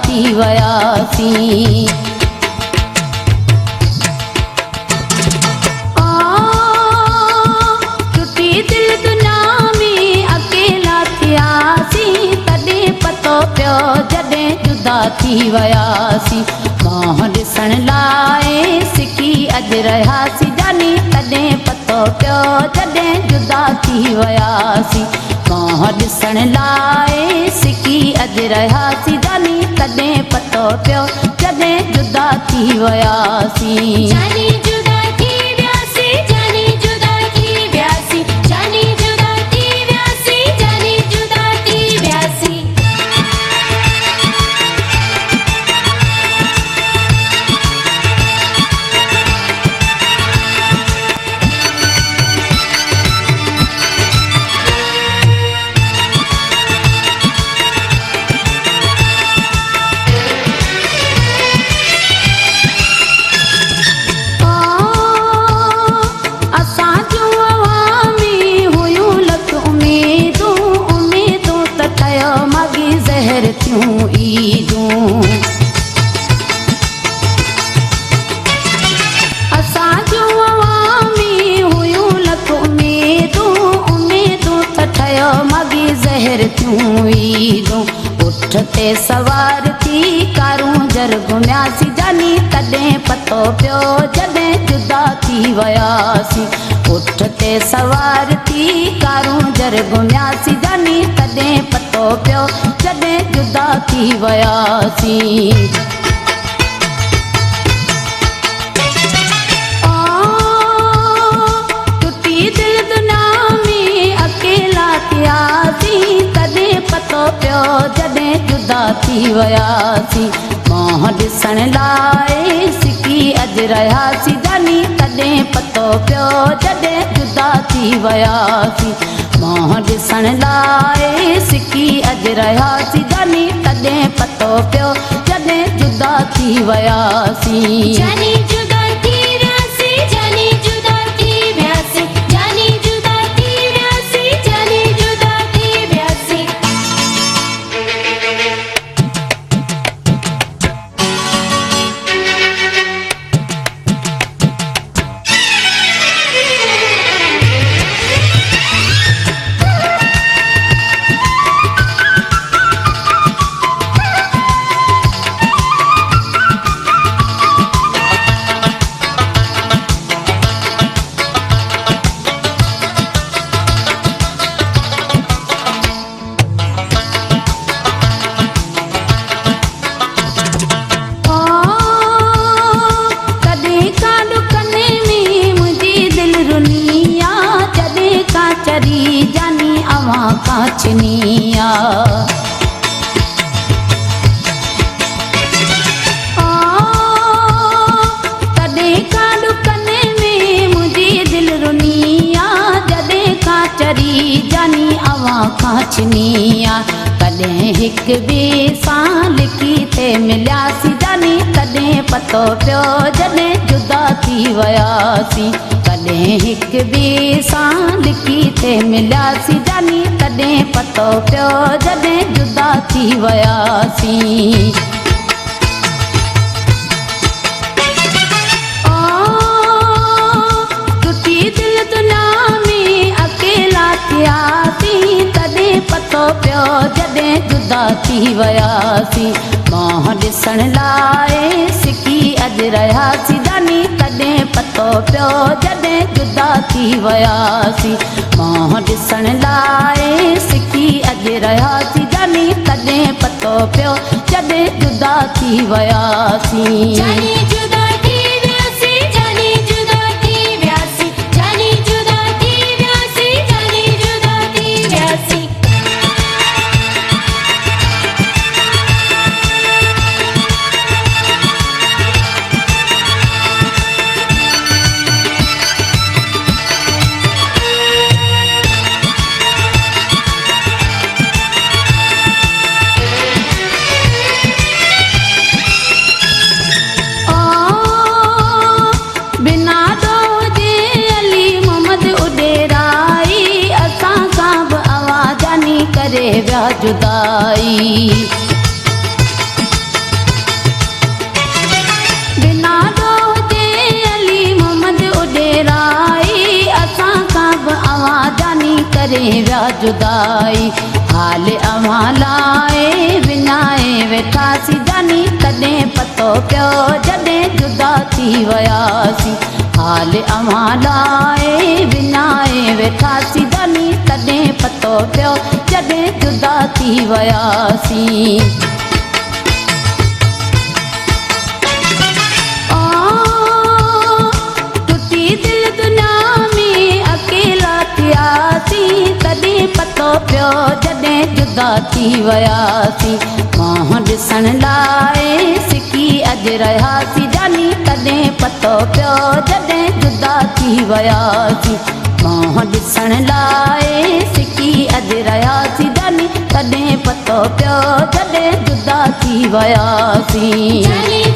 थी वयासीं। टुटी दिल दुनिया में अकेला थियासीं, तॾहिं पतो पियो जॾहिं जुदा थी वयासीं। मोह ॾिसण लाइ सिकी अॼु रहियासीं जानी, तॾहिं पतो पियो जॾहिं जुदा थी वयासीं। मोह ॾिसण लाइ सिकी अॼु रहियासीं जानी, तॾहिं पतो पियो जॾहिं जुदा थी वयासीं। जानी जुदा थी वियासीं, जानी जुदा थी वियासीं, जानी जुदा थी वियासीं, जानी जुदा थी वियासीं। उठते सवार थी कारूं जर घुमियासीं जानी, तॾहिं पतो पियो जॾहिं जुदा थी वयासीं। उठते सवार थी कारूं जर घुमियासीं जानी, तॾहिं पतो पियो जॾहिं जुदा थी वयासीं। टुटी दिल दुनिया में अकेला थियासीं, तॾहिं पतो पियो जॾहिं जुदा थी वयासीं। मोह ॾिसण लाइ सिकी अॼु रहियासीं जानी, तॾहिं पतो पियो जॾहिं जुदा थी वयासीं। मोह ॾिसण लाइ सिकी अॼु रहियासीं जानी, तॾहिं पतो पियो जॾहिं जुदा थी वयासीं। जानी जुदा थी वियासीं, जानी जुदा थी वियासीं, जानी जुदा थी वियासीं, जानी जुदा थी वियासीं। कांचनिया तॾहिं का डुकने में मुंहिंजी दिलि रुनिया, जॾहिं का चरी जानी अवां कांचनिया। कॾहिं हिक ॿिए सां लिकी ते मिलियासीं जानी, तॾहिं पतो पियो जॾहिं जुदा थी वयासीं। कॾहिं हिक ॿिए सां लिकी ते मिलियासीं जानी, तॾहिं पतो पियो जॾहिं जुदा थी वयासीं। टुटी दिल दुनिया में अकेला थियासीं, तॾहिं पतो पियो जॾहिं जुदा थी वयासीं। मोह ॾिसण लाइ सिकी अॼु रहियासीं जानी, तॾहिं पतो पियो जॾहिं जुदा थी वयासीं। मोह ॾिसण लाइ सिकी अॼु रहियासीं जानी, तॾहिं पतो पियो जॾहिं जुदा थी वयासीं। जानी जुदा थी वियासीं, जानी जुदा थी वियासीं, जानी जुदा थी वियासीं, जानी जुदा थी वियासीं। जुदाई करे विया जुदाई हाल अवां लाए विञाए वेठासीं जानी तॾहिं पतो पियो जॾहिं जुदा थी वियासीं हाल अवां लाए विञाए वेठासीं जानी तॾहिं पतो पियो जॾहिं जुदा थी वियासीं टुटी दिल दुनिया में अकेला थियासीं तॾहिं पतो पियो जॾहिं जुदा थी वियासीं मोह ॾिसण लाइ सिकी अॼु रहियासीं जानी तॾहिं पतो पियो जॾहिं जुदा थी वियासीं मोह ॾिसण लाइ सिकी अॼु रहियासीं जानी तॾहिं पतो पियो जॾहिं जुदा थी वियासीं